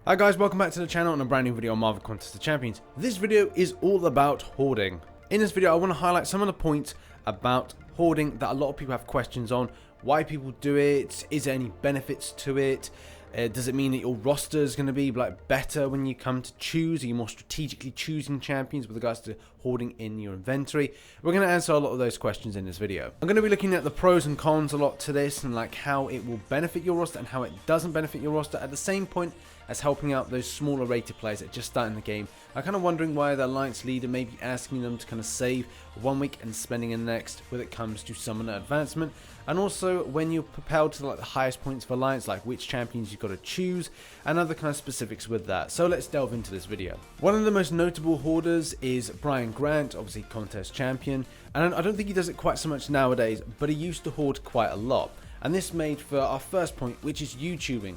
Hi guys, welcome back to the channel and a brand new video on Marvel Contest of Champions. This video is all about hoarding. In this video I want to highlight some of the points about hoarding that a lot of people have questions on. Why people do it, is there any benefits to it, does it mean that your roster is going to be better when you come to choose? Are you more strategically choosing champions with regards to hoarding in your inventory? We're going to answer a lot of those questions in this video. I'm going to be looking at the pros and cons a lot to this and how it will benefit your roster and how it doesn't benefit your roster at the same point as helping out those smaller rated players that just start in the game. I'm kind of wondering why the alliance leader may be asking them to kind of save 1 week and spending in the next when it comes to summoner advancement, and also when you're propelled to the highest points of alliance, like which champions you've got to choose and other kind of specifics with that. So let's delve into this video. One of the most notable hoarders is Brian Grant, obviously contest champion, and I don't think he does it quite so much nowadays, but he used to hoard quite a lot, and this made for our first point, which is YouTubing.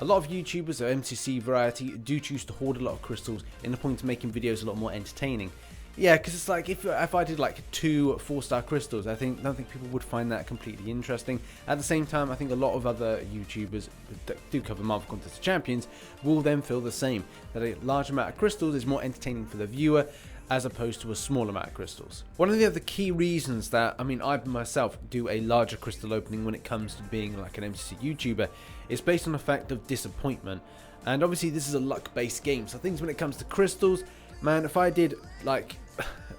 A lot of YouTubers of MCC variety do choose to hoard a lot of crystals in the point of making videos a lot more entertaining. Yeah, because it's like if I did 2 4-star crystals, I don't think people would find that completely interesting. At the same time, I think a lot of other YouTubers that do cover Marvel Contest of Champions will then feel the same, that a large amount of crystals is more entertaining for the viewer as opposed to a small amount of crystals. One of the other key reasons that, I myself do a larger crystal opening when it comes to being an MCC YouTuber is based on the fact of disappointment. And obviously this is a luck-based game, so things when it comes to crystals, man, if I did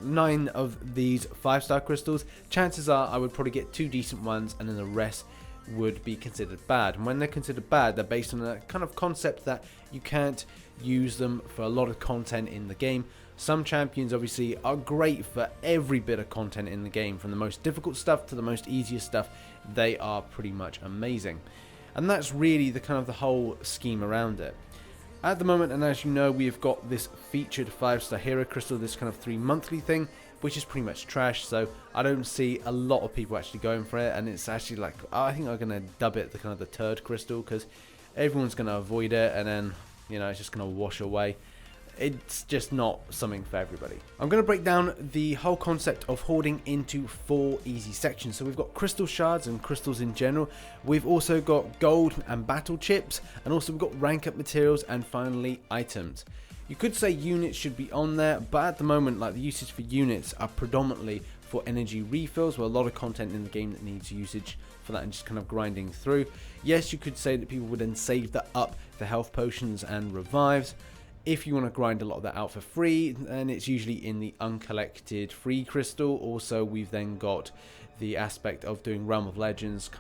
9 of these 5-star crystals, chances are I would probably get 2 decent ones and then the rest would be considered bad. And when they're considered bad, they're based on a kind of concept that you can't use them for a lot of content in the game. Some champions obviously are great for every bit of content in the game, from the most difficult stuff to the most easiest stuff. They are pretty much amazing, and that's really the whole scheme around it. At the moment, and as you know, we've got this featured 5-star hero crystal, this kind of 3 monthly thing, which is pretty much trash, so I don't see a lot of people actually going for it, and it's actually I think I'm going to dub it the turd crystal, because everyone's going to avoid it, and then, it's just going to wash away. It's just not something for everybody. I'm going to break down the whole concept of hoarding into 4 easy sections. So we've got crystal shards and crystals in general. We've also got gold and battle chips, and also we've got rank up materials, and finally items. You could say units should be on there, but at the moment, the usage for units are predominantly for energy refills, with a lot of content in the game that needs usage for that and just grinding through. Yes, you could say that people would then save that up for health potions and revives. If you want to grind a lot of that out for free, then it's usually in the uncollected free crystal. Also, we've then got the aspect of doing Realm of Legends,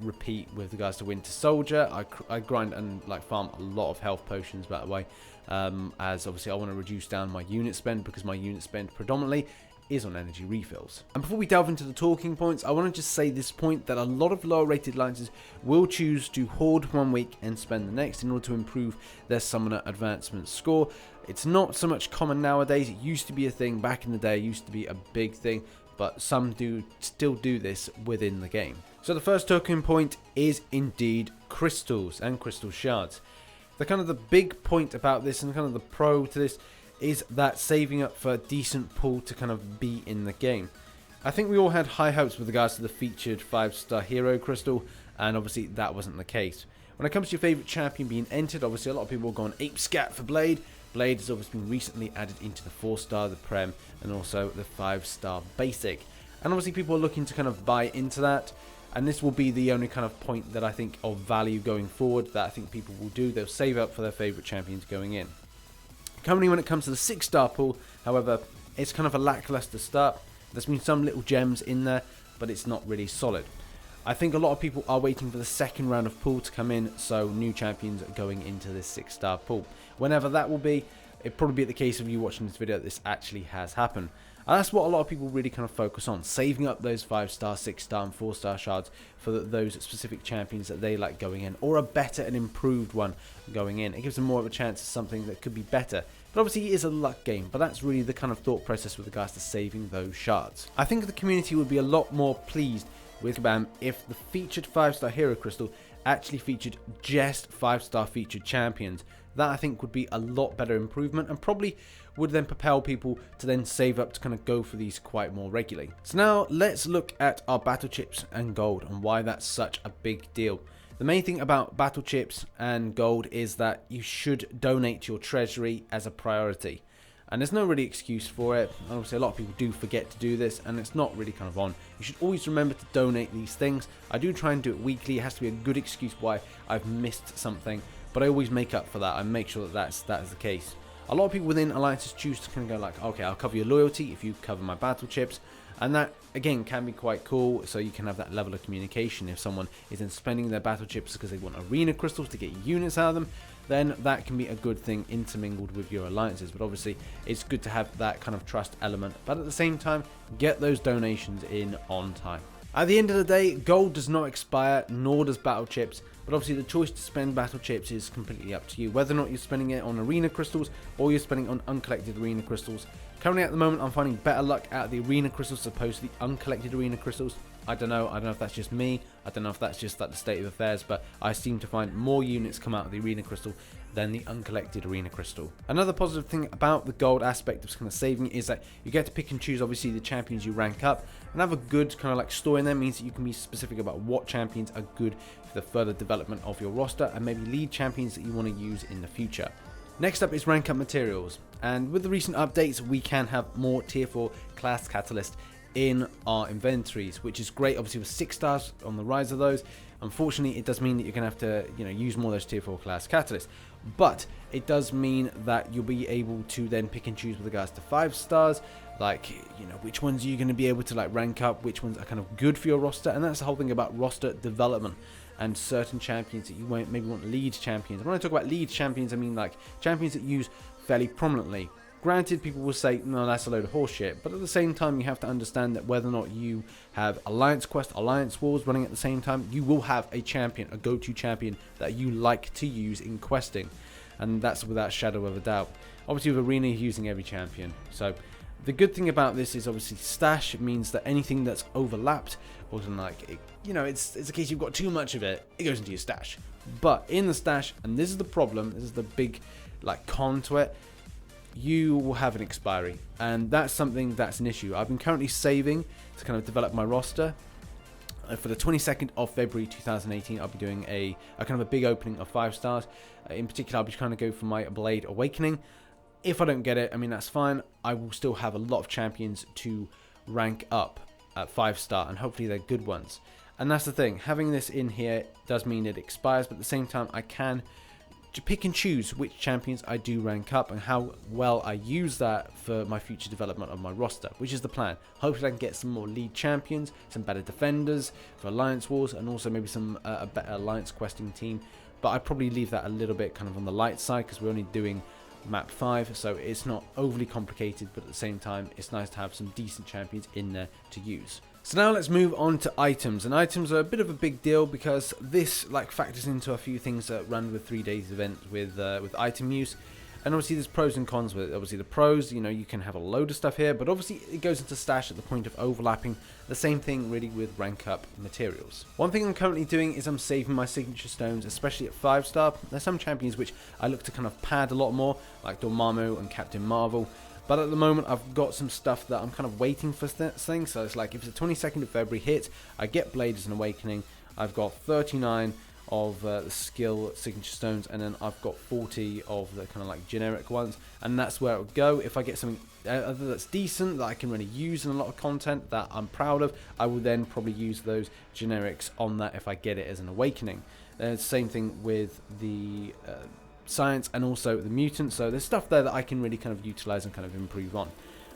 repeat with regards to Winter Soldier. I grind and farm a lot of health potions, by the way, as obviously I want to reduce down my unit spend, because my unit spend predominantly is on energy refills. And before we delve into the talking points, I want to just say this point, that a lot of lower rated alliances will choose to hoard 1 week and spend the next in order to improve their summoner advancement score. It's not so much common nowadays. It used to be a thing back in the day, it used to be a big thing, but some do still do this within the game. So the first talking point is indeed crystals and crystal shards. The big point about this, and the pro to this, is that saving up for a decent pool to be in the game. I think we all had high hopes with regards to the featured 5-star hero crystal, and obviously that wasn't the case. When it comes to your favourite champion being entered, obviously a lot of people have gone ape scat for Blade. Blade has obviously been recently added into the 4-star, the Prem, and also the 5-star basic. And obviously people are looking to buy into that, and this will be the only point that I think of value going forward that I think people will do. They'll save up for their favourite champions going in. Currently, when it comes to the 6-star pool, however, it's a lackluster start. There's been some little gems in there, but it's not really solid. I think a lot of people are waiting for the second round of pool to come in, so new champions are going into this 6-star pool. Whenever that will be, it'll probably be the case of you watching this video that this actually has happened. And that's what a lot of people really focus on, saving up those 5-star, 6-star and 4-star shards for those specific champions that they like going in, or a better and improved one going in. It gives them more of a chance of something that could be better. But obviously it is a luck game, but that's really the thought process with regards to saving those shards. I think the community would be a lot more pleased with BAM if the featured 5-star hero crystal actually featured just 5-star featured champions. That I think would be a lot better improvement, and probably would then propel people to then save up to go for these quite more regularly. So now let's look at our battle chips and gold and why that's such a big deal. The main thing about battle chips and gold is that you should donate to your treasury as a priority. And there's no really excuse for it. Obviously, a lot of people do forget to do this, and it's not really kind of on. You should always remember to donate these things. I do try and do it weekly. It has to be a good excuse why I've missed something, but I always make up for that. I make sure that that is the case. A lot of people within alliances choose to kind of go like, okay, I'll cover your loyalty if you cover my battle chips. And that, again, can be quite cool, so you can have that level of communication. If someone isn't spending their battle chips because they want arena crystals to get units out of them, then that can be a good thing intermingled with your alliances. But obviously, it's good to have that kind of trust element. But at the same time, get those donations in on time. At the end of the day, gold does not expire, nor does battle chips. But obviously, the choice to spend battle chips is completely up to you. Whether or not you're spending it on arena crystals or you're spending it on uncollected arena crystals. Currently, at the moment, I'm finding better luck out of the arena crystals as opposed to the uncollected arena crystals. I don't know if that's just me. I don't know if that's just like the state of affairs, but I seem to find more units come out of the arena crystal than the uncollected arena crystal. Another positive thing about the gold aspect of kind of saving is that you get to pick and choose obviously the champions you rank up and have a good kind of like store in there. Means that you can be specific about what champions are good for the further development of your roster and maybe lead champions that you want to use in the future. Next up is rank up materials, and with the recent updates we can have more tier 4 class catalyst in our inventories, which is great. Obviously with 6 stars on the rise of those, unfortunately it does mean that you're gonna have to use more of those tier 4 class catalysts, but it does mean that you'll be able to then pick and choose with regards to 5 stars, like which ones are you going to be able to like rank up, which ones are kind of good for your roster. And that's the whole thing about roster development and certain champions that you won't maybe want lead champions. When I talk about lead champions, I mean like champions that use fairly prominently. Granted, people will say, no, that's a load of horseshit, but at the same time, you have to understand that whether or not you have Alliance Quest, Alliance Wars running at the same time, you will have a champion, a go-to champion that you like to use in questing, and that's without a shadow of a doubt. Obviously, with Arena, you're using every champion, so the good thing about this is obviously stash. It means that anything that's overlapped, or like, it's a case you've got too much of it, it goes into your stash. But in the stash, and this is the problem, this is the big like con to it, you will have an expiry, and that's something that's an issue. I've been currently saving to kind of develop my roster. For the 22nd of February 2018, I'll be doing a kind of a big opening of 5 stars. In particular, I'll be trying to go for my Blade Awakening. If I don't get it, I mean, that's fine. I will still have a lot of champions to rank up at 5 star, and hopefully they're good ones. And that's the thing, having this in here does mean it expires, but at the same time, I can pick and choose which champions I do rank up and how well I use that for my future development of my roster, which is the plan. Hopefully I can get some more lead champions, some better defenders for Alliance Wars, and also maybe some a better Alliance questing team. But I'd probably leave that a little bit kind of on the light side because we're only doing map 5, so it's not overly complicated, but at the same time it's nice to have some decent champions in there to use. So now let's move on to items, and items are a bit of a big deal because this like factors into a few things that run with 3 days event with item use. And obviously there's pros and cons with it. Obviously the pros, you can have a load of stuff here, but obviously it goes into stash at the point of overlapping. The same thing really with rank up materials. One thing I'm currently doing is I'm saving my signature stones, especially at 5 star. There's some champions which I look to kind of pad a lot more, like Dormammu and Captain Marvel. But at the moment, I've got some stuff that I'm kind of waiting for things. So it's like if it's the 22nd of February hit, I get Blade as an Awakening. I've got 39 of the skill signature stones, and then I've got 40 of the kind of like generic ones. And that's where it would go. If I get something that's decent, that I can really use in a lot of content that I'm proud of, I will then probably use those generics on that if I get it as an Awakening. Same thing with the science and also the mutant, so there's stuff there that I can really kind of utilize and kind of improve on.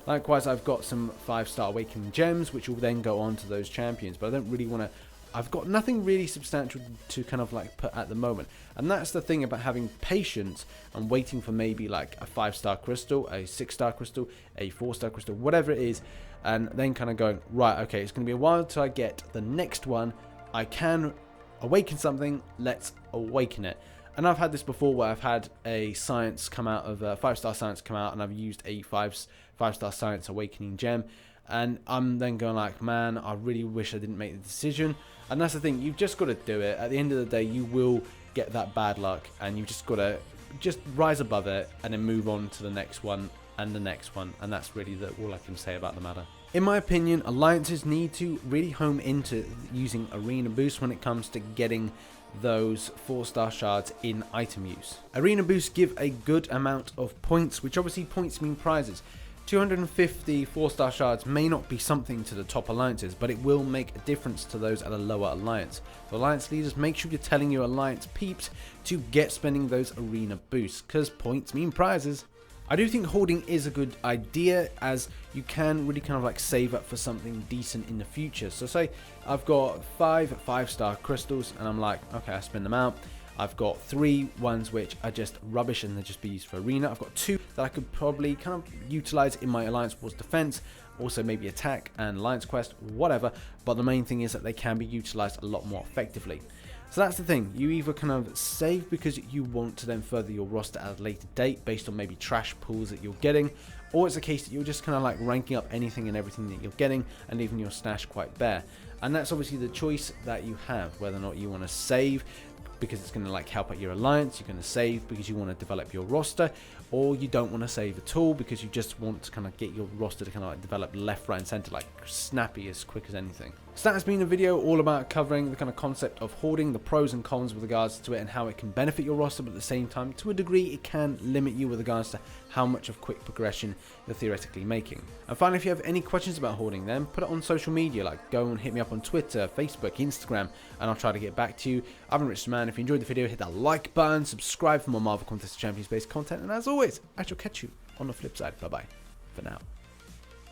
Likewise, I've got some 5-star Awakening gems which will then go on to those champions, but I don't really want to, I've got nothing really substantial to kind of like put at the moment. And that's the thing about having patience and waiting for maybe like a 5-star crystal, a 6-star crystal, a 4-star crystal, whatever it is, and then kind of going, right, okay, it's going to be a while till I get the next one. I can awaken something, let's awaken it. And I've had this before where I've had a science come out of a 5-star science come out, and I've used a 5-star science awakening gem, and I'm then going like, man, I really wish I didn't make the decision. And that's the thing, you've just got to do it. At the end of the day, you will get that bad luck, and you've just got to just rise above it and then move on to the next one and the next one. And that's really all I can say about the matter. In my opinion, alliances need to really home into using arena boost when it comes to getting those 4-star shards in item use. Arena boosts give a good amount of points, which obviously points mean prizes. 250 4-star shards may not be something to the top alliances, but it will make a difference to those at a lower alliance. So alliance leaders, make sure you're telling your alliance peeps to get spending those arena boosts, because points mean prizes. I do think hoarding is a good idea, as you can really kind of like save up for something decent in the future. So say I've got 5-star crystals and I'm like, okay, I spend them out. I've got 3 ones which are just rubbish and they'll just be used for arena. I've got 2 that I could probably kind of utilize in my alliance wars defense, also maybe attack and alliance quest, whatever. But the main thing is that they can be utilized a lot more effectively. So that's the thing, you either kind of save because you want to then further your roster at a later date based on maybe trash pools that you're getting, or it's a case that you're just kind of like ranking up anything and everything that you're getting and leaving your stash quite bare. And that's obviously the choice that you have, whether or not you want to save because it's going to like help out your alliance, you're going to save because you want to develop your roster, or you don't want to save at all because you just want to kind of get your roster to kind of like develop left, right and center, like snappy as quick as anything. So that has been a video all about covering the kind of concept of hoarding, the pros and cons with regards to it and how it can benefit your roster, but at the same time to a degree it can limit you with regards to how much of quick progression you're theoretically making. And finally, if you have any questions about hoarding, then put it on social media, like go and hit me up on Twitter, Facebook, Instagram, and I'll try to get back to you. I've been RichTheMan. If you enjoyed the video, hit that like button, subscribe for more Marvel Contest of Champions based content, and as always, I shall catch you on the flip side. Bye bye for now.